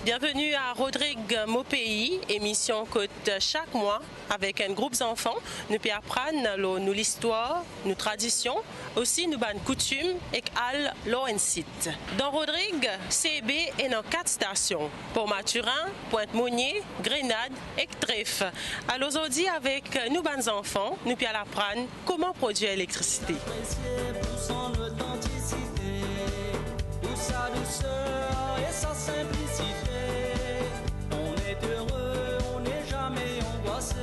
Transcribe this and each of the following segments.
Bienvenue à Rodrigue Maupeyi, émission que chaque mois, avec un groupe d'enfants, nous peut apprendre nous l'histoire, nos traditions, aussi nos bonnes coutumes et al site. Dans Rodrigue, CB est dans 4 stations, pour Mathurin, Pointe-Monnier, Grenade et Trèfle. Alors aujourd'hui, avec nos bonnes enfants, nous peut apprendre comment produire l'électricité. Sa douceur et sa simplicité, on est heureux, on n'est jamais angoissé.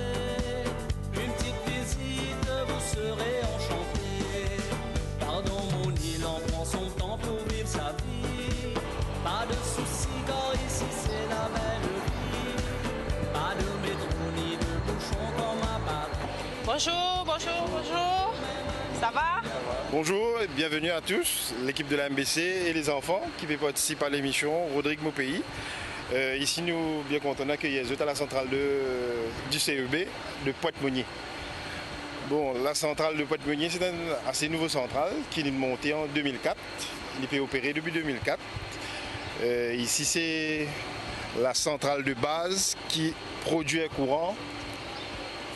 Une petite visite, vous serez enchantés. Car dans mon île, on prend son temps pour vivre sa vie. Pas de soucis, car ici c'est la belle vie. Pas de métro ni de bouchons comme à Paris. Bonjour, bonjour, bonjour. Ça va? Bonjour et bienvenue à tous, l'équipe de la MBC et les enfants qui participent à l'émission Rodrigue Maupeyi. Ici, nous bien contents d'accueillir les autres à la centrale du CEB de Pointe-Monnier. Bon, la centrale de Pointe-Monnier, c'est une assez nouveau centrale qui est montée en 2004. Il est opéré depuis 2004. Ici, c'est la centrale de base qui produit un courant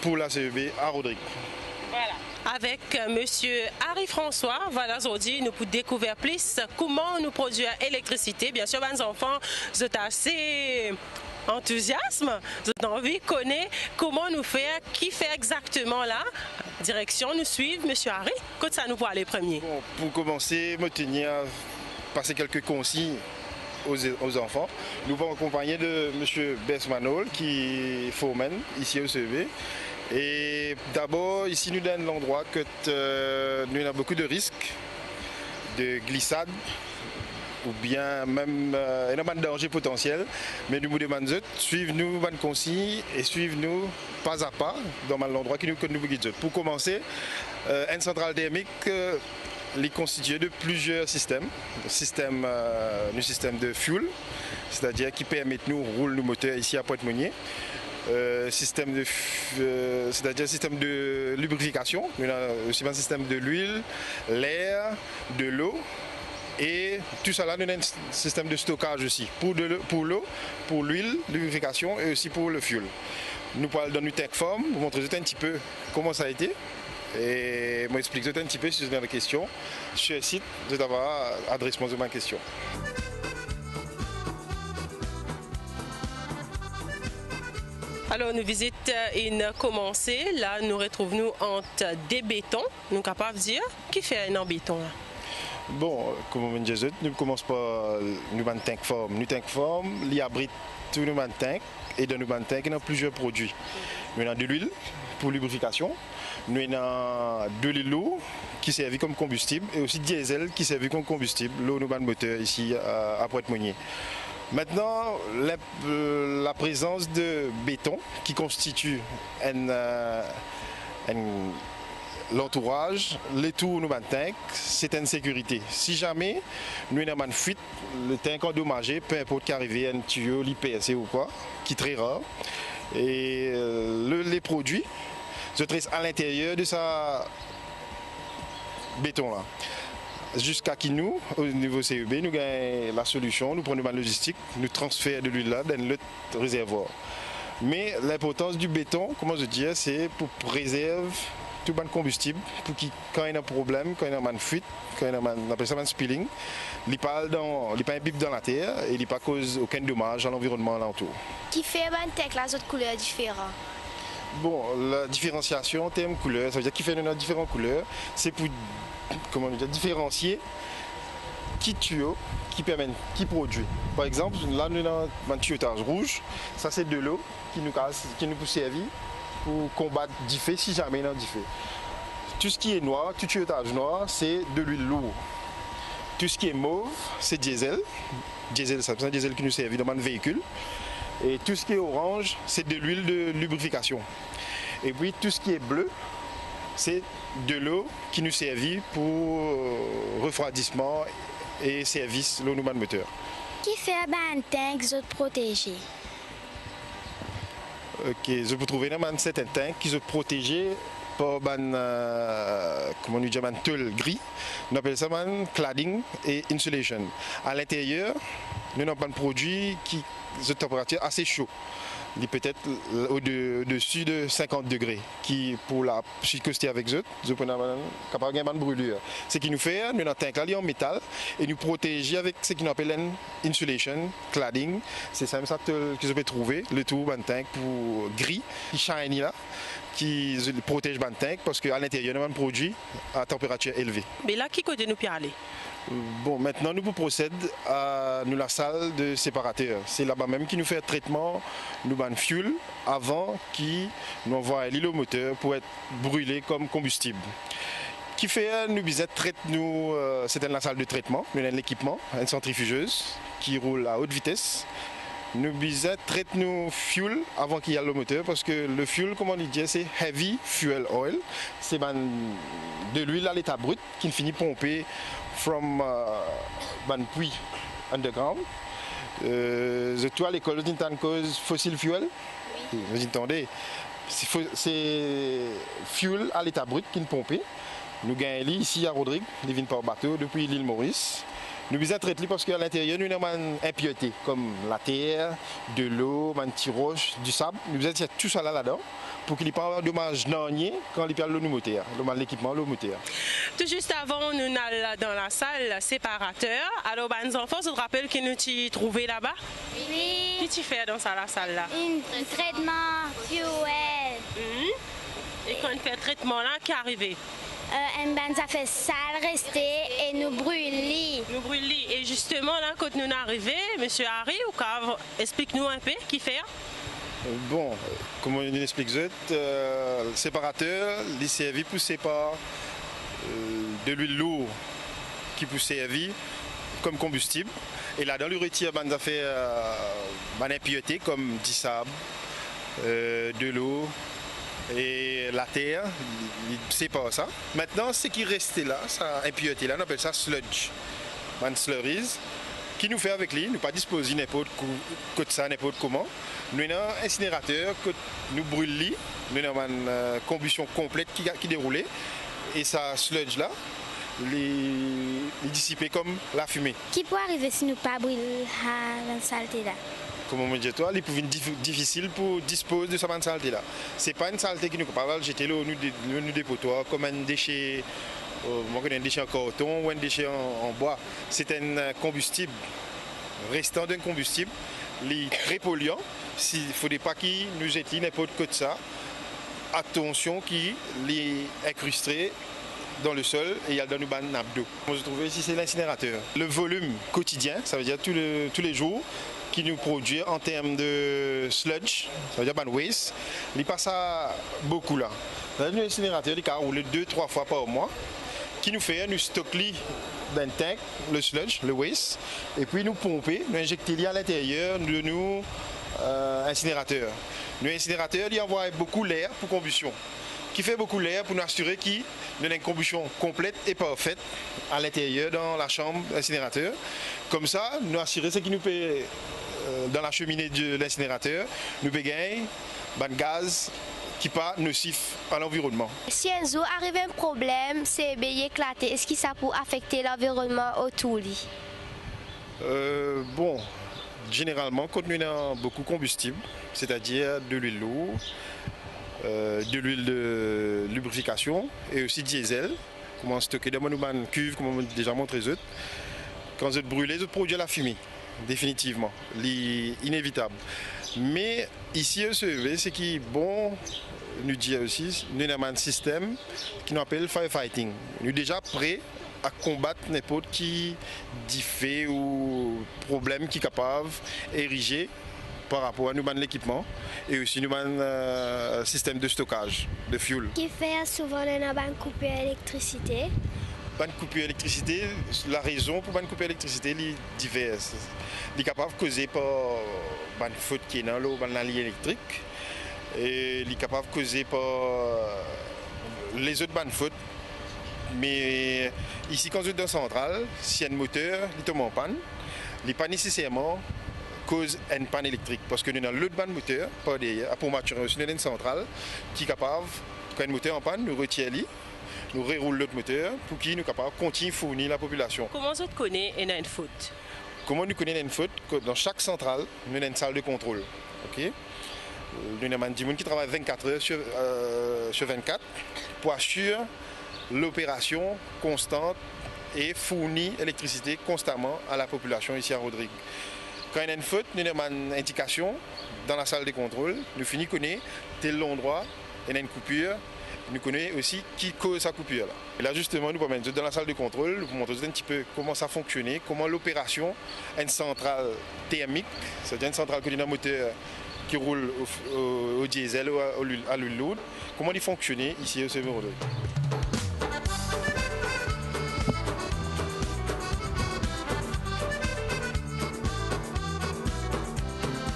pour la CEB à Rodrigue. Voilà. Avec monsieur Harry François, voilà, aujourd'hui nous pouvons découvrir plus comment nous produire l'électricité. Bien sûr, les enfants, vous êtes assez enthousiasme, vous avez envie de connaître comment nous faire, qui fait exactement là. Direction, nous suivre, monsieur Harry. Quand ça nous pour aller premier. Bon, pour commencer, me tenir à passer quelques consignes aux enfants. Nous allons accompagner de monsieur Bess Manol, qui est foreman ici au CEB. Et d'abord, ici, nous donne l'endroit que nous avons beaucoup de risques de glissade ou bien même énormément de danger potentiel. Mais nous vous demandons de suivre nous bonnes consignes et suivre nous pas à pas dans l'endroit que nous guidons. Pour commencer, une centrale thermique est constituée de plusieurs systèmes. Le système de fuel, c'est-à-dire qui permet de nous rouler nos moteurs ici à Pointe-Monnier. C'est-à-dire système de lubrification, mais aussi un système de l'huile, l'air, de l'eau et tout ça là nous avons un système de stockage aussi pour l'eau, pour l'huile, lubrification et aussi pour le fuel. Nous parlons dans une tank form, vous montrer un petit peu comment ça a été et moi expliquer un petit peu si vous avez des questions sur le site, vous allez avoir adressement de ma question. Alors, nous visitons une commencée. Là, nous retrouvons entre des bétons. Nous sommes capables de dire qui fait un béton là. Bon, comme on dit, nous commençons par nous avons tank form. Nous tank form, il abrite tous nos tanks et dans nos tanks, il y a plusieurs produits. Nous avons de l'huile pour lubrification. Nous avons de l'eau qui sert comme combustible et aussi diesel qui sert comme combustible. L'eau, nous avons moteur ici à Pointe-Monnier. Maintenant, la présence de béton qui constitue l'entourage, les tours nous tank, c'est une sécurité. Si jamais nous avons une fuite, le tank endommagé, peu importe qu'arrive un tuyau, l'IPSC ou quoi, qui est très rare, et les produits se tressent à l'intérieur de sa béton là. Jusqu'à qui nous, au niveau CEB, nous gagnons la solution, nous prenons la logistique, nous transférons de l'huile là dans l'autre réservoir. Mais l'importance du béton, comment je dis, c'est pour préserver tout le combustible, pour que quand il y a un problème, quand il y a une fuite, quand il y a on appelle ça un spilling, il n'est pas imbibe dans la terre et il ne cause aucun dommage à l'environnement alentour. Qui fait les autres couleurs différentes? Bon, la différenciation en termes de couleurs, ça veut dire qu'il fait différentes couleurs, c'est pour différencier qui tuyau, qui produit. Par exemple, là nous avons un tuyautage rouge, ça c'est de l'eau qui nous peut servir pour combattre du feu si jamais il y a du feu. Tout ce qui est noir, tout tuyautage noir, c'est de l'huile lourde. Tout ce qui est mauve, c'est diesel. Diesel, c'est un diesel qui nous sert dans le véhicule. Et tout ce qui est orange, c'est de l'huile de lubrification. Et puis tout ce qui est bleu, c'est de l'eau qui nous servit pour refroidissement et service l'eau nous moteur. Qui fait un tank de protéger? Ok, je peux trouver un certain tank qui se protégé par comment nous dit, un tôle gris. On appelle ça cladding et insulation. À l'intérieur, nous n'avons pas de produit qui a une température assez chaude. Il est peut-être au-dessus de 50 degrés, qui pour la coster avec eux, nous sommes capables de brûlure. Ce qui nous fait, nous avons un tank là, en métal, et nous protéger avec ce qu'on appelle une insulation, cladding. C'est ça que vous pouvez trouver, le tout d'un tank pour gris, qui shiny là, qui protège le tank, parce qu'à l'intérieur, nous avons un produit à température élevée. Mais là, qui côté nous peut aller? Bon, maintenant nous procédons à la salle de séparateur. C'est là-bas même qui nous fait un traitement, nous ban fuel avant qui nous envoie l'île au moteur pour être brûlé comme combustible. Qui fait nous traite nous, c'est dans la salle de traitement, nous avons l'équipement, une centrifugeuse qui roule à haute vitesse. Nous traite nous fuel avant qu'il y ait le moteur parce que le fuel, comme on dit, c'est heavy fuel oil. C'est de l'huile à l'état brut qui finit pomper from puits underground. Tout à l'école, vous entendez cause fossil fuel? Oui. Vous entendez? C'est fuel à l'état brut qui est pompé. Nous gagnons ici à Rodrigue, nous venons par bateau depuis l'île Maurice. Nous avons traité parce qu'à l'intérieur, nous avons une impureté comme la terre, de l'eau, un petit roche, du sable. Nous avons tout ça là-dedans pour qu'il n'y ait pas de dommage nanier quand il y a l'eau moteur, l'équipement, l'eau moteur. Tout juste avant, nous allons dans la salle séparateur. Alors, les enfants, je te rappelle que nous t'y trouvés là-bas? Oui. Qu'est-ce que tu fais dans la salle là? Un traitement fuel. Et quand on fait le traitement là, qui est arrivé? Ça fait sale rester et nous brûler. Nous brûler. Et justement, là, quand nous sommes arrivés, M. Harry, explique-nous un peu qui fait. Bon, comme on explique, le séparateur, il est servi pour séparer de l'huile lourde qui peut servir comme combustible. Et là-dedans, il retire des affaires impuretés comme du sable, de l'eau. Et la terre, c'est pas ça. Maintenant, ce qui reste là, ça impureté là, on appelle ça sludge, slurries, qui nous fait avec lui, nous pas disposer n'importe comment. Nous avons un incinérateur que nous brûlons, nous avons une combustion complète qui déroule, et ça sludge là, les dissiper comme la fumée. Qui peut arriver si nous pas brûler la saleté là? Comme on dit, il peut être difficile pour disposer de cette saleté là. Ce n'est pas une saleté qui nous parle, jeter l'eau nous dépotoir comme un déchet, un déchet en carton ou un déchet en bois. C'est un combustible, restant d'un combustible, les très polluant. Il ne faudrait pas qu'il nous jette n'importe quoi de ça. Attention qui les incrusterait dans le sol et il y a dans nos bandes d'eau. On se trouve ici, c'est l'incinérateur. Le volume quotidien, ça veut dire tous les jours, qui nous produit en termes de sludge, ça veut dire waste, il passe à beaucoup là. L'incinérateur, il roule 2-3 fois par mois, qui nous fait nous stocker dans un tank, le sludge, le waste, et puis nous pomper, nous injecter à l'intérieur de nos incinérateurs. Nos incinérateurs, il envoie beaucoup l'air pour combustion, qui fait beaucoup l'air pour nous assurer qu'il y a une combustion complète et parfaite à l'intérieur dans la chambre incinérateur. Comme ça, nous assurer ce qui nous fait dans la cheminée de l'incinérateur, nous gagner un gaz qui n'est pas nocif à l'environnement. Si un jour arrive un problème, c'est bien éclaté, est-ce que ça peut affecter l'environnement autour? Bon, généralement, quand nous avons beaucoup de combustible, c'est-à-dire de l'huile lourde, de l'huile de lubrification et aussi diesel, comment stocker dans une cuve, comme on a déjà montré. Quand vous brûlez, vous produisez la fumée, définitivement, inévitable. Mais ici, ce qui est bon, nous dit aussi, nous avons un système qui nous appelle firefighting. Nous sommes déjà prêts à combattre n'importe qui défait ou problème qui est capable d'ériger par rapport à nous l'équipement et aussi nous un système de stockage de fuel. Qui fait souvent une coupure d'électricité? Une coupure d'électricité, la raison pour une coupure d'électricité est diverse. Il est capable de causer par une faute qui est dans l'eau, dans la ligne électrique. Et il est capable de causer par les autres bonnes fautes. Mais ici, quand vous êtes dans la centrale, si un moteur il tombe en panne, il n'est pas nécessairement cause une panne électrique. Parce que nous avons l'autre bande moteur, pas derrière, pour maturer aussi une centrale qui est capable, quand un moteur en panne, nous retire lui. Nous reroulons l'autre moteur pour qu'il nous capable de continuer à fournir la population. Comment vous connaissez une faute? comment nous connaissons une faute que dans chaque centrale, nous avons une salle de contrôle. Okay? Nous avons des gens qui travaillent 24 heures sur 24 pour assurer l'opération constante et fournir l'électricité constamment à la population ici à Rodrigue. Quand il y a une faute, nous avons une indication dans la salle de contrôle. Nous finissons connaître tel endroit, il y a une coupure. Nous connaissons aussi qui cause sa coupure. Là. Et là justement, nous pouvons dans la salle de contrôle, nous montrer un petit peu comment ça fonctionne, comment l'opération, une centrale thermique, c'est-à-dire une centrale qui a un moteur qui roule au diesel ou à l'huile lourde, comment il fonctionne ici au Semi-Rodrigue.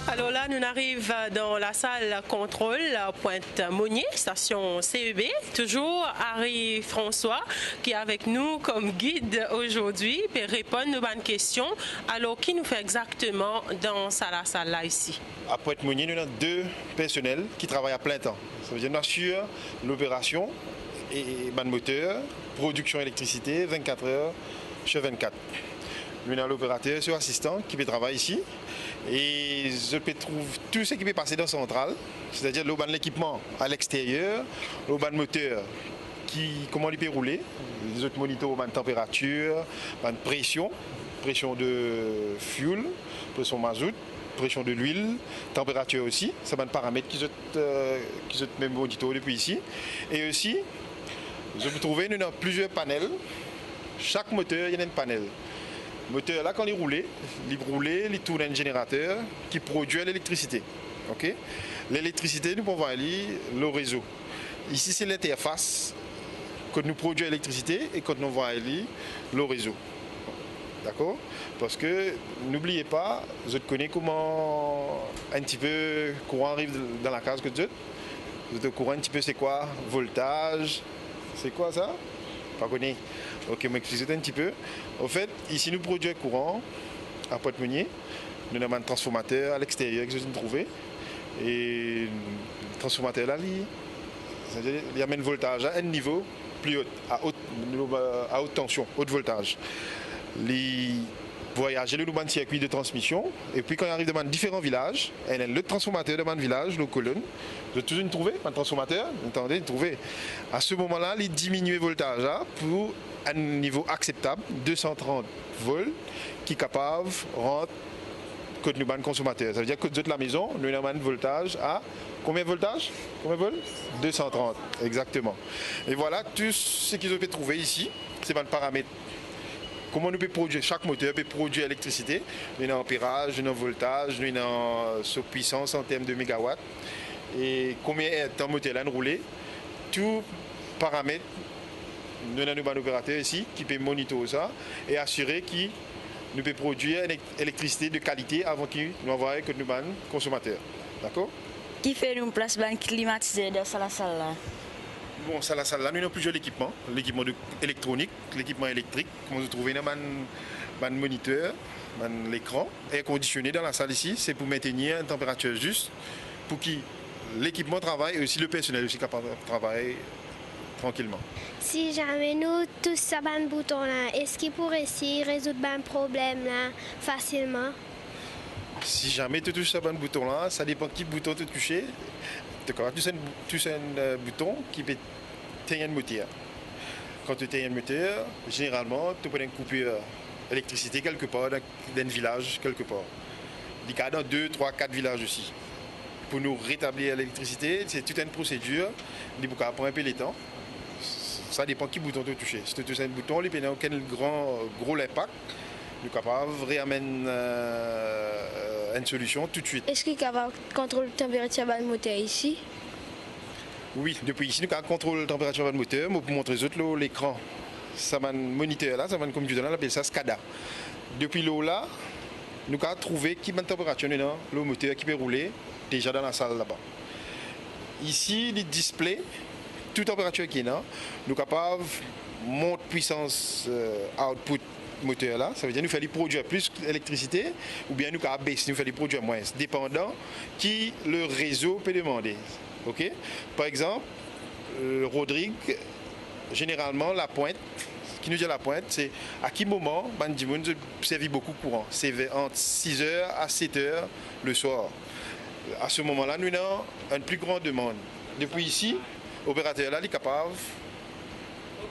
Alors là, nous arrivons dans la salle contrôle Pointe-Monnier, station CEB. Toujours Harry François qui est avec nous comme guide aujourd'hui pour répondre à nos questions. Alors, qui nous fait exactement dans la salle là ici? À Pointe-Monnier, nous avons 2 personnels qui travaillent à plein temps. Ça veut dire qu'on assure l'opération et le moteur, production d'électricité 24 heures sur 24. Nous avons l'opérateur sur assistant qui peut travailler ici. Et je peux trouver tout ce qui peut passer dans la centrale, c'est-à-dire l'équipement à l'extérieur, le moteur, comment il peut rouler, les autres moniteurs, la température, la pression de fuel, pression mazout, pression de l'huile, température aussi, c'est un paramètre qui sont même monitorés depuis ici. Et aussi, je peux trouver nous avons plusieurs panels, chaque moteur il y a un panel. Le moteur, là, quand il roule, il tourne un générateur qui produit l'électricité. Okay? L'électricité, nous pouvons aller le réseau. Ici, c'est l'interface que nous produisons l'électricité et que nous voyons aller le réseau. D'accord? Parce que n'oubliez pas, je connais comment un petit peu le courant arrive dans la case que tu le courant un petit peu, c'est quoi? Voltage. C'est quoi ça? Pas connu. Ok, m'expliquer un petit peu. En fait, ici nous produisons courant à Pointe-Monnier. Nous avons un transformateur à l'extérieur que je viens de trouver. Et le transformateur là, il amène le voltage à un niveau plus haut, à haute tension, haute voltage. Les voyager le circuit de transmission. Et puis quand il arrive dans différents villages, le transformateur de mon village, le colonne, je vais toujours trouver un transformateur. Attendez, trouver. À ce moment-là, il diminue le voltage là, pour un niveau acceptable, 230 volts, qui est capable de rendre que nous avons consommateur. Ça veut dire que de la maison, nous avons un voltage à combien de voltage? Combien de volts? 230, exactement. Et voilà tout ce qu'ils ont pu trouver ici. C'est un paramètre. Comment nous pouvons produire, chaque moteur peut produire l'électricité. Nous avons ampérage, nous avons voltage, nous avons sa puissance en termes de mégawatts. Et combien est le moteur là rouler. Tout paramètre, nous avons un opérateur ici qui peut monitorer ça et assurer qu'il nous peut produire une électricité de qualité avant qu'il nous envoie que nous avons consommateur. D'accord? Qui fait une place climatisée dans la salle là? Bon, ça, la salle là, nous avons plusieurs équipements. L'équipement électronique, l'équipement électrique, comme vous trouvez dans un moniteur, l'écran, air conditionné dans la salle ici, c'est pour maintenir une température juste, pour que l'équipement travaille et aussi le personnel aussi capable de travailler tranquillement. Si jamais nous tous ça ban bouton là, est-ce qu'il pourrait essayer résoudre un problème là facilement? Si jamais tu touches ce bouton là, ça dépend quel bouton tu touches. Tu as un bouton qui peut tenir le moteur. Quand tu tiens le moteur, généralement, tu prends une coupure d'électricité quelque part, dans un village quelque part. Il y a dans 2, 3, 4 villages aussi. Pour nous rétablir l'électricité, c'est toute une procédure. Il faut prendre un peu de temps. Ça dépend quel bouton tu touches. Si tu touches un bouton, il y a quel gros impact. Nous sommes capables de ramener une solution tout de suite. Est-ce qu'il est capable de contrôler la température du moteur ici? Oui, depuis ici, nous avons contrôlé la température du moteur. Pour montrer aux autres l'écran, ça m'a un moniteur là, ça m'a un computer là, on appelle ça SCADA. Depuis là, nous avons trouvé quelle température le moteur qui peut rouler déjà dans la salle là-bas. Ici, le display, toute température qui est là, nous sommes capables de monter puissance output moteur là, ça veut dire nous faire produire plus d'électricité ou bien nous baisser, nous faire produire moins, dépendant qui le réseau peut demander. Ok? Par exemple, Rodrigue, généralement la pointe, qui nous dit à la pointe, c'est à quel moment Bandimoun servi beaucoup courant. C'est entre 6h à 7h le soir. À ce moment-là, nous avons une plus grande demande. Depuis ici, l'opérateur là, il est capable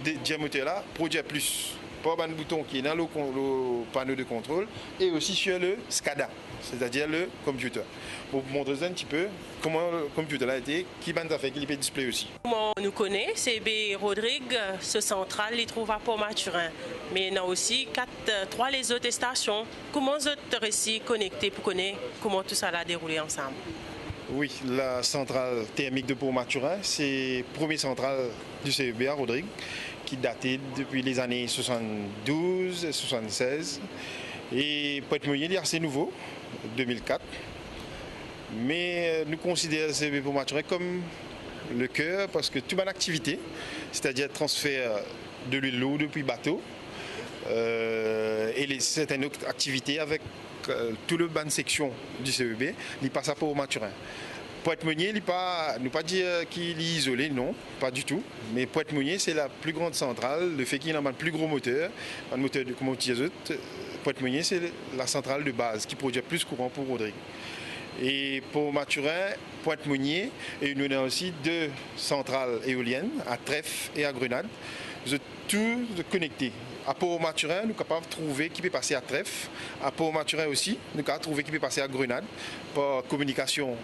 de diamoter là, produire plus. Pas un bouton qui est dans le panneau de contrôle et aussi sur le SCADA, c'est-à-dire le computer. Pour vous montrer un petit peu comment le computer a été, qui a fait qu'il peut display aussi. Comment on nous connaît, CB Rodrigue, ce central, il trouve à Port-Maturin. Mais il y a aussi 3 les autres stations. Comment vous êtes réussi connectés pour connaître comment tout ça a déroulé ensemble? Oui, la centrale thermique de Port-Maturin, c'est la première centrale du CEB à Rodrigue, qui datait depuis les années 72 et 76. Et Pointe-Mounier est assez nouveau, 2004. Mais nous considérons le CEB Port-Maturin comme le cœur parce que toute bonne activité, c'est-à-dire transfert de l'huile lourde depuis bateau, et certaines autres activités avec tout le ban de section du CEB, il passe à Port-Maturin. Pointe-Mounier, il ne pas dire qu'il est isolé, non, pas du tout. Mais Pointe-Mounier, c'est la plus grande centrale, le fait qu'il y a un plus gros moteur, un moteur de comment dire, Pointe-Mounier, c'est la centrale de base qui produit plus courant pour Rodrigue. Et pour Maturin, Pointe-Mounier, et nous avons aussi 2 centrales éoliennes, à Trèfle et à Grenade. Nous sommes tous connectés. À Port-Maturin, nous sommes capables de trouver qui peut passer à Trèfle. À Port-Maturin aussi, nous sommes capables de trouver qui peut passer à Grenade par communication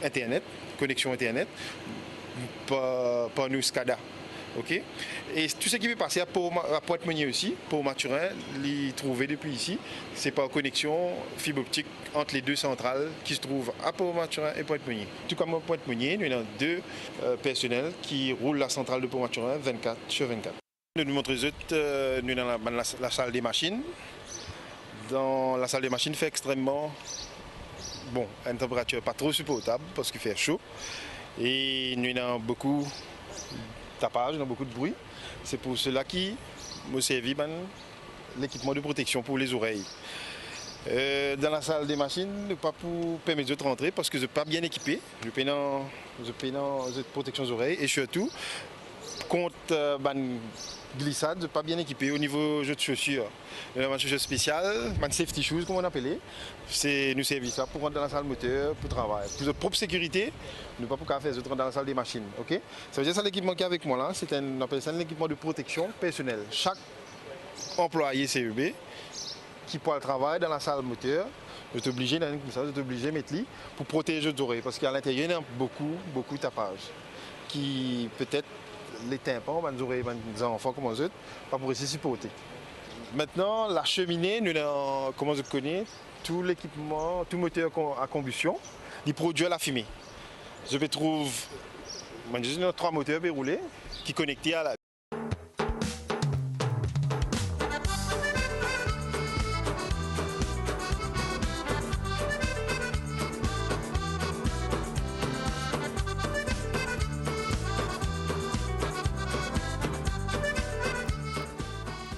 Internet, connexion Internet, par nous SCADA. Okay? Et tout ce qui peut passer à Pointe-Mounier aussi, Port-Maturin, les trouver depuis ici, c'est par connexion fibre optique entre les 2 centrales qui se trouvent à Port-Maturin et Pointe-Mounier. Tout comme à Pointe-Mounier, nous avons 2 personnels qui roulent la centrale de Port-Maturin 24/24. Nous montrons nous dans la salle des machines. Dans la salle des machines, il fait extrêmement bon, à une température pas trop supportable parce qu'il fait chaud. Et nous avons beaucoup de tapage, beaucoup de bruit. C'est pour cela qu'il me servi l'équipement de protection pour les oreilles. Dans la salle des machines, pas pour permettre de rentrer parce que je ne suis pas bien équipé. Je paye dans protection aux oreilles et surtout contre glissade, je ne suis pas bien équipé au niveau jeu de chaussures. Un chaussures spéciales, un safety shoes comme on appelait, c'est nous servir ça pour rentrer dans la salle moteur, pour travailler. Pour notre propre sécurité, nous ne pouvons pas faire ça dans la salle des machines. Okay? Ça veut dire que l'équipement qui est avec moi là, on appelle ça un équipement de protection personnelle. Chaque employé CEB qui peut travailler dans la salle moteur, je suis obligé de mettre lui pour protéger les oreilles parce qu'à l'intérieur il y a beaucoup de tapage qui peut-être les tympans, les oreilles des enfants comme on dit, pas pour essayer de supporter. Maintenant, la cheminée, nous avons, comment je connais, tout l'équipement, tout moteur à combustion, il produit la fumée. Je vais trouver 3 moteurs déroulés qui sont connectés à la.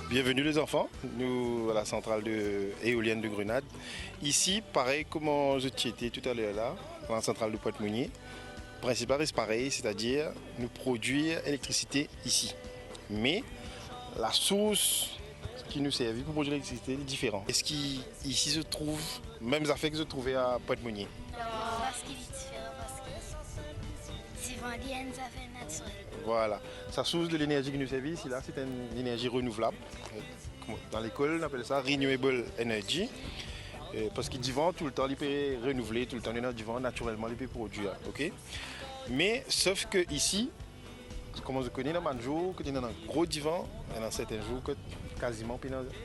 Bienvenue les enfants, nous à la centrale éolienne de Grenade. Ici, pareil comme je étais tout à l'heure là, dans la centrale de Pointe-Mounier, le principal est pareil, c'est-à-dire nous produire l'électricité ici. Mais la source qui nous sert pour produire l'électricité est différente. Est-ce qu'ici se trouve même affaires que je trouvais à Pointe-Mounier? Non, parce qu'il est différent, parce que c'est vendu à une affaire naturelle. Voilà. Sa source de l'énergie qui nous sert ici, là, c'est une énergie renouvelable. Dans l'école, on appelle ça Renewable Energy. Parce qu'il dit vent tout le temps, il peut renouveler tout le temps, il y a du vent naturellement, il peut produire. Okay? Mais sauf que ici, comme je connais, dans un jour, il y a un gros divan, et dans certains jours, quasiment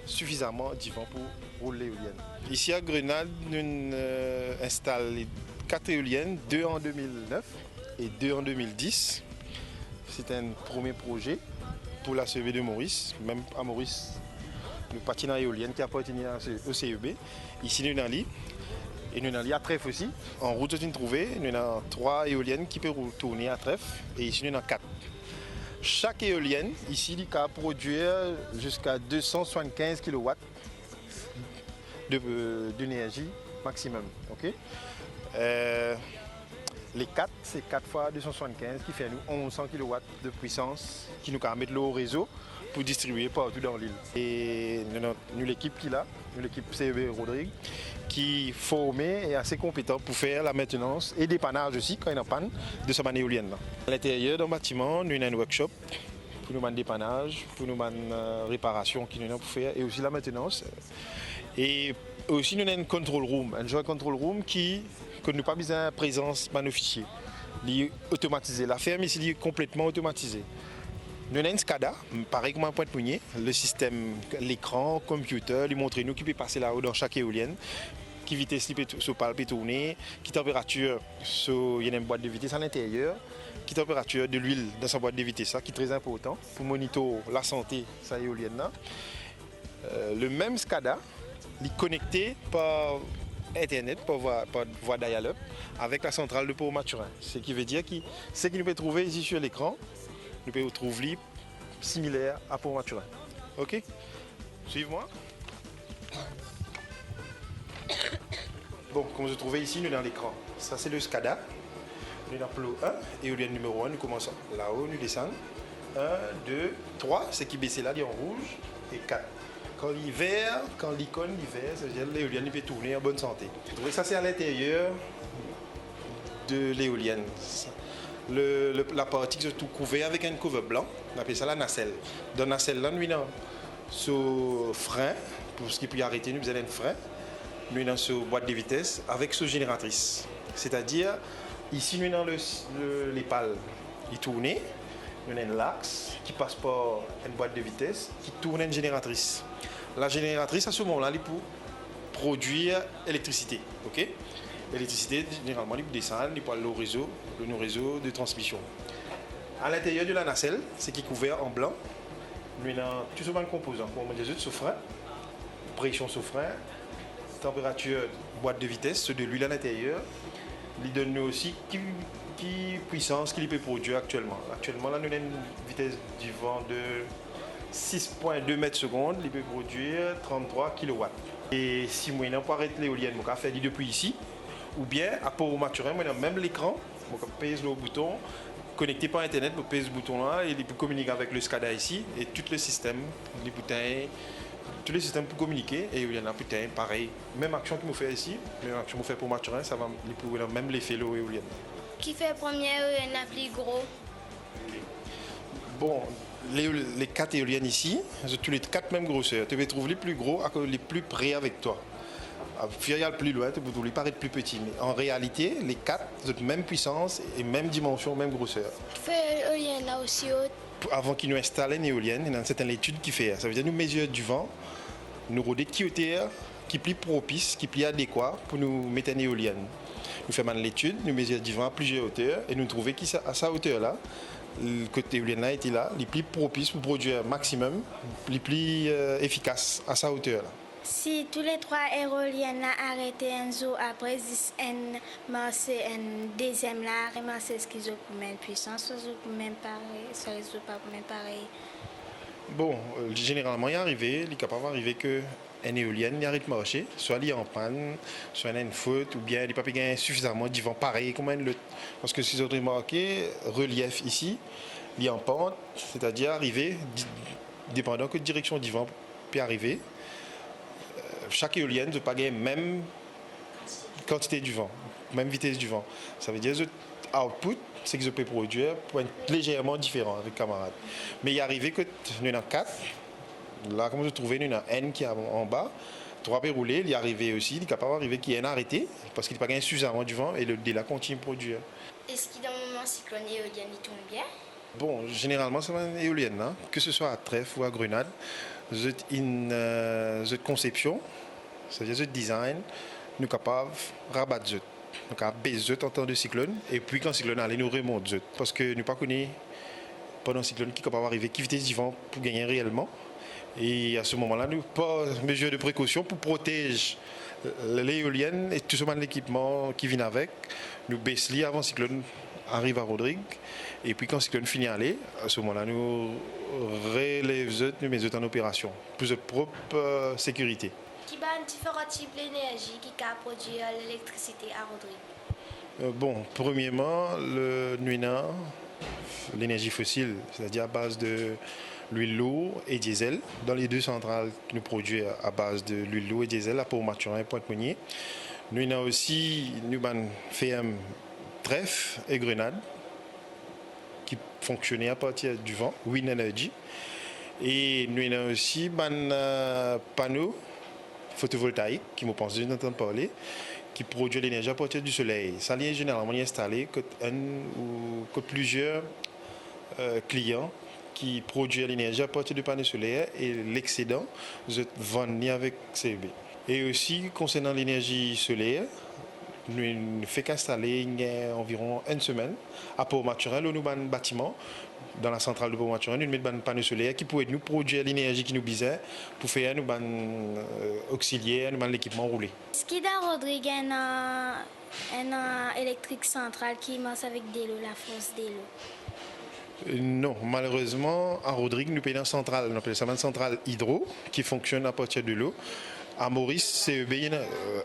suffisamment de divan pour rouler l'éolienne. Ici à Grenade, nous installons 4 éoliennes, 2 en 2009 et 2 en 2010. C'est un premier projet pour la CEB de Maurice. Même à Maurice, le patinage éolienne qui appartient au CEB. Ici, nous avons et nous avons à Trèfle aussi. En route, nous trouvons, nous avons 3 éoliennes qui peuvent tourner à Trèfle. Et ici, nous avons 4. Chaque éolienne, ici, il peut produire jusqu'à 275 kW d'énergie maximum. Okay? Les 4, c'est 4 fois 275 qui fait nous 1100 kW de puissance qui nous permet de l'eau au réseau pour distribuer partout dans l'île. Et nous l'équipe qui est là, nous l'équipe CEB Rodrigue, qui est formée et assez compétente pour faire la maintenance et dépannage aussi quand il y a une panne de cette éolienne là. À l'intérieur d'un bâtiment, nous avons un workshop pour nous faire dépannage, pour nous faire réparation qui nous avons pour faire et aussi la maintenance. Et aussi nous avons un control room, un genre control room qui que nous pas besoin de présence d'un officier. Il est automatisé. La ferme ici est complètement automatisée. Nous avons un SCADA, pareil comme un point de poignée. Le système, l'écran, le computer, lui montre nous qui peut passer là-haut dans chaque éolienne, qui vitesse sur palpe tourner, qui température, il y a une boîte de vitesse à l'intérieur, qui température de l'huile dans sa boîte de vitesse, ça qui est très important pour monitorer la santé de cette éolienne là. Le même SCADA, il est connecté par Internet, par voie dial-up, avec la centrale de Port-Maturin. Ce qui veut dire que ce que nous pouvons trouver ici sur l'écran, nous pouvons trouver similaire à Port-Maturin. Ok? Suivez-moi. Bon, comme vous trouvez ici, nous sommes dans l'écran. Ça, c'est le SCADA. Nous sommes dans plot 1, éolienne numéro 1, nous commençons là-haut, nous descendons. 1, 2, 3, c'est qui baisse là, il est en rouge, et 4. Quand l'hiver, quand l'icône l'hiver, ça veut dire que l'éolienne peut tourner en bonne santé. Ça, c'est à l'intérieur de l'éolienne. La partie qui est tout couverte avec un cover blanc, on appelle ça la nacelle. Dans la nacelle, là, nous avons ce frein, pour ce qui peut arrêter, nous avons un frein. Nous avons ce boîte de vitesse avec ce génératrice. C'est-à-dire, ici, nous avons les pales qui tournent. Nous avons l'axe qui passe par une boîte de vitesse qui tourne une génératrice. La génératrice, à ce moment-là, elle pour produire électricité. Okay? L'électricité, généralement, elle descend, elle peut aller au réseau, le réseau de transmission. À l'intérieur de la nacelle, ce qui est couvert en blanc, nous avons tout ce de composants. On met des œufs de frein, pression sous frein, température, boîte de vitesse, de l'huile à l'intérieur. Il donne nous aussi qui puissance qu'il peut produire actuellement. Actuellement, là, nous avons une vitesse du vent de 6,2 mètres secondes, il peut produire 33 kW. Et si moi, je n'ai pas arrêté l'éolienne, je peux faire depuis ici, ou bien à Port-Maturin, moi, même l'écran, je peux peser le bouton, connecté par Internet, je peux peser le bouton là, et il peut communiquer avec le SCADA ici, et tout le système, les boutons, tous les systèmes pour communiquer, et il y en a putain, pareil. Même action que je fais ici, même action que je fais pour Maturin, ça va même l'effet l'eau éolienne. Qui fait première éolienne la plus gros? Bon, les 4 éoliennes ici, tous les 4 mêmes grosseurs. Tu peux trouver les plus gros, les plus près avec toi. Il y a le plus loin, tu peux trouver paraître plus petit. Mais en réalité, les 4 ont la même puissance et même dimension, même grosseur. Qui fait éolienne là aussi haute? Avant qu'ils nous installent une éolienne, il y a une certaine étude qui fait. Ça veut dire nous mesure du vent, nous rodons qui hauteur, qui plie propice, qui plie adéquat pour nous mettre une éolienne. Nous faisons l'étude, nous mesurons du vent à plusieurs hauteurs et nous trouvons qu'à sa hauteur-là, le côté éolien là était là, les plus propices pour produire un maximum, les plus efficaces à sa hauteur là. Si tous les 3 éoliennes arrêtent un jour après, un marché, un deuxième là, un marché ce qu'ils ont pour même puissance, ça pour même pareil, ça résout pas pour même pareil. Bon, généralement il est capable d'arriver que une éolienne il arrête de marcher, soit il est en panne, soit il y a une faute, ou bien il n'est pas gagné suffisamment de vent pareil comme une lutte. Parce que si vous avez remarqué, relief ici, il est en pente, c'est-à-dire arriver, dépendant de direction du vent peut arriver, chaque éolienne ne peut pas gagner même quantité du vent, même vitesse du vent. Ça veut dire que output, c'est que je peux produire pour être légèrement différent avec camarades. Mais il est arrivé que nous avons 4. Là, comme vous trouvez, nous avons N qui est en bas. 3 peut rouler, il est arrivé aussi, il est capable d'arriver qu'il y ait un arrêté parce qu'il n'a pas gagné suffisamment du vent et le délai continue de produire. Est-ce qu'il y a un moment cyclone éolienne il tourne bien? Bon, généralement, c'est une éolienne, hein? Que ce soit à Trèfle ou à Grenade, une conception, c'est-à-dire le design, nous sommes capables de rabattre. Nous sommes capables de baisser en temps de cyclone et puis quand le cyclone allait, nous remonter. Parce que nous ne connaissons pas pendant le cyclone qui est capable d'arriver, qui vitesse du vent pour gagner réellement. Et à ce moment-là, nous pas mesure de précaution pour protéger l'éolienne et tout ce l'équipement qui vient avec. Nous baissons avant le cyclone arrive à Rodrigue. Et puis quand le cyclone finit à aller, à ce moment-là, nous relèvons, nous mettons en opération pour notre propre sécurité. Qui a différents types d'énergie qui peut produire l'électricité à Rodrigue? Bon, premièrement, le nuina, l'énergie fossile, c'est-à-dire à base de l'huile lourde et diesel. Dans les deux centrales qui nous produisent à base de l'huile lourde et diesel, à Port-Mathurin et Pointe-Monnier. Nous avons aussi fait un trèfle et grenade qui fonctionnait à partir du vent, Wind Energy. Et nous avons aussi un panneau photovoltaïque qui me pense d'entendre parler, qui produit l'énergie à partir du soleil. Ça est généralement installé que un ou que plusieurs clients qui produisent l'énergie à partir du panneau solaire et l'excédent, je vends avec CEB. Et aussi, concernant l'énergie solaire, nous ne faisons qu'installer environ une semaine à Port-Mathurin, nous avons un bâtiment dans la centrale de Port-Mathurin, nous mettons un panneau solaire qui pourrait nous produire l'énergie qui nous besoin pour faire nous auxiliaire, nous l'équipement roulé. Est-ce qu'il y a Rodrigue un électrique central qui marche avec de l'eau, la force de l'eau? Non, malheureusement, à Rodrigue, nous payons une centrale, on appelle ça une centrale hydro qui fonctionne à partir de l'eau. À Maurice, CEB,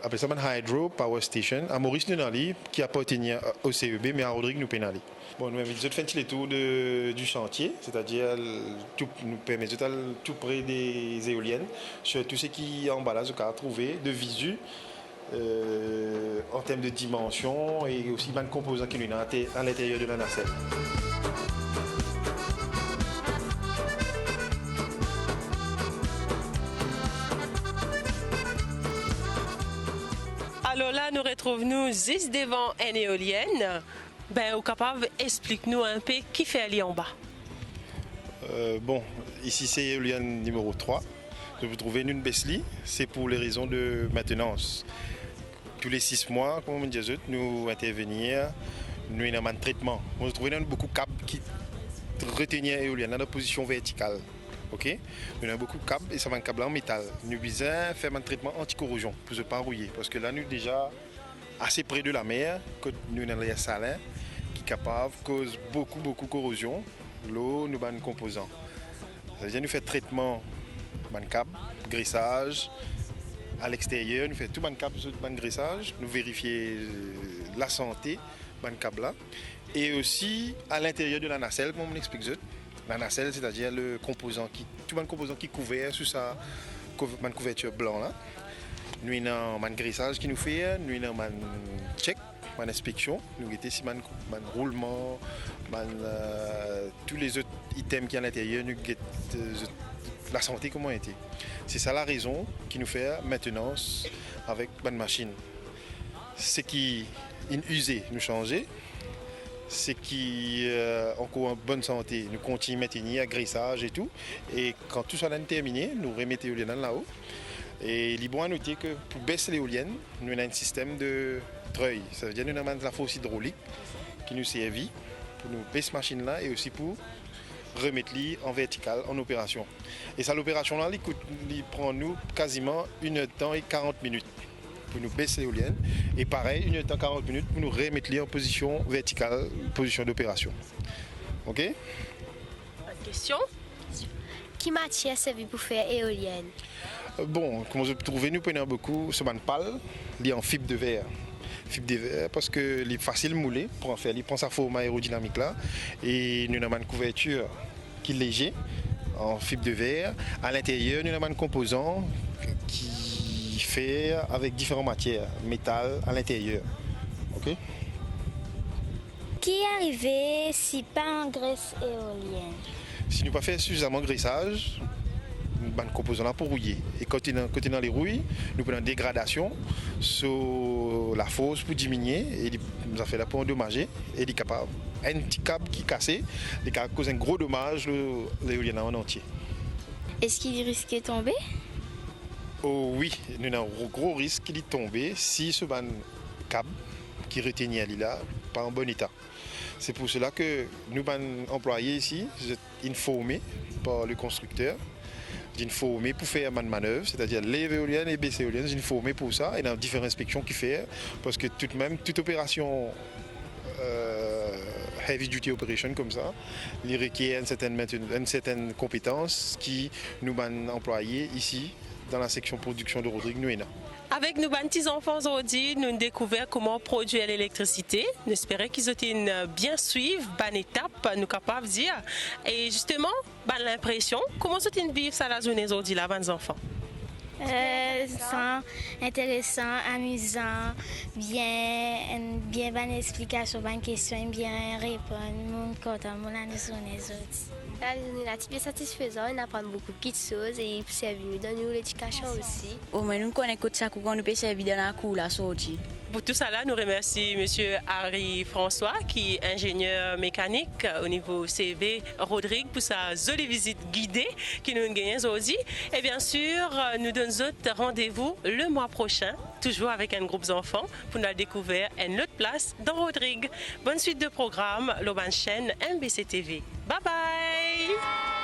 appelle ça une Hydro Power Station. À Maurice, nous avons qui appartient au CEB, mais à Rodrigue, nous payons. Bon, nous avons fait les tours du chantier, c'est-à-dire nous permet de tout près des éoliennes, sur tout ce qui est en bas là, à trouver de visu. En termes de dimension et aussi de composants qui sont à l'intérieur de la nacelle. Alors là, nous retrouvons juste devant une éolienne. Au capable, explique-nous un peu qui fait aller en bas. Bon, ici c'est éolienne numéro 3. Vous trouvez une Besly, c'est pour les raisons de maintenance. Tous les 6 mois, comme on dit, nous intervenir, nous avons un traitement. On trouve beaucoup de câbles qui retiennent l'éolienne dans la position verticale. Okay? Nous avons beaucoup de câbles et ça va un câble en métal. Nous besoin faire un traitement anti-corrosion pour ne pas rouiller. Parce que là, nous sommes déjà assez près de la mer, que nous avons les salins qui sont capables de causer beaucoup de corrosion. L'eau, nous avons un composant. Ça veut dire nous faire traitement de câble, graissage. À l'extérieur, nous faisons tout le câble sur le graissage, nous vérifions la santé du câble là. Et aussi à l'intérieur de la nacelle, comme on l'explique. La nacelle, c'est-à-dire tout le composant qui est couvert sous sa couverture blanche là. Nous avons un graissage qui nous fait, nous avons un check, une inspection, nous avons ici un roulement, tous les autres items qui sont à l'intérieur, nous avons la santé comment était. C'est ça la raison qui nous fait maintenance avec une machine. Ce qui est usé, nous changer. Ce qui est encore en bonne santé, nous continuons à maintenir le graissage et tout. Et quand tout ça est terminé, nous remettons l'éolienne là-haut. Et il est bon à noter que pour baisser l'éolienne, nous avons un système de treuil. Ça veut dire que nous avons la fosse hydraulique qui nous servit pour nous baisser cette machine-là et aussi pour remettre en vertical en opération. Et ça, l'opération là, il prend nous quasiment 1 heure de temps et 40 minutes pour nous baisser l'éolienne. Et pareil, 1 heure de temps et 40 minutes pour nous remettre en position verticale, position d'opération. OK? Une question? Qui matière servi pour faire éolienne? Bon, comme vous trouvez, nous prenons beaucoup ce pâle lié en fibre de verre. Fibre de verre parce que c'est facile à mouler pour en faire. Il prend sa forme aérodynamique là et nous avons une couverture qui est légère en fibre de verre. À l'intérieur, nous avons un composant qui fait avec différentes matières, métal à l'intérieur. OK? Qui est arrivé si pas en graisse éolienne? Si nous pas fait suffisamment de graissage, nous avons un composant là pour rouiller. Et quand il est dans les rouilles, nous prenons une dégradation sur la fosse pour diminuer et nous avons fait là pour endommager et il est capable. Un petit câble qui est cassé, il cause un gros dommage l'éolienne en entier. Est-ce qu'il risque de tomber? Oh oui, nous avons un gros risque de tomber si ce câble qui retient là pas en bon état. C'est pour cela que nous avons employé ici, informé par le constructeur, d'informer pour faire une manœuvre, c'est-à-dire lever éolienne et baisser éolienne, d'informer pour ça, et dans différentes inspections qu'il fait, parce que toute opération heavy duty operation comme ça, il requiert une certaine compétence qui nous avons employé ici dans la section production de Rodrigue Nuena. Avec nos petits enfants aujourd'hui, nous avons découvert comment produire l'électricité. Nous espérons qu'ils ont bien suivre, bonne étape, nous capables de dire. Et justement, l'impression, comment vous vivre ça la journée aujourd'hui, là, les enfants? Intéressant, amusant, bien bonne explication, bonne question, bien répondre, mon content, mon année aujourd'hui. La type satisfaisant, on apprend beaucoup de petites choses et c'est venu dans nous l'éducation aussi. Au moins, nous connaissons ça qu'on nous peut servir dans la cour là aujourd'hui. Pour tout ça, là, nous remercions M. Harry François, qui est ingénieur mécanique au niveau CV Rodrigue, pour sa jolie visite guidée qui nous gagne aujourd'hui. Et bien sûr, nous donnons rendez-vous le mois prochain, toujours avec un groupe d'enfants, pour nous découvrir une autre place dans Rodrigue. Bonne suite de programme, l'Aubin chaîne MBC TV. Bye bye!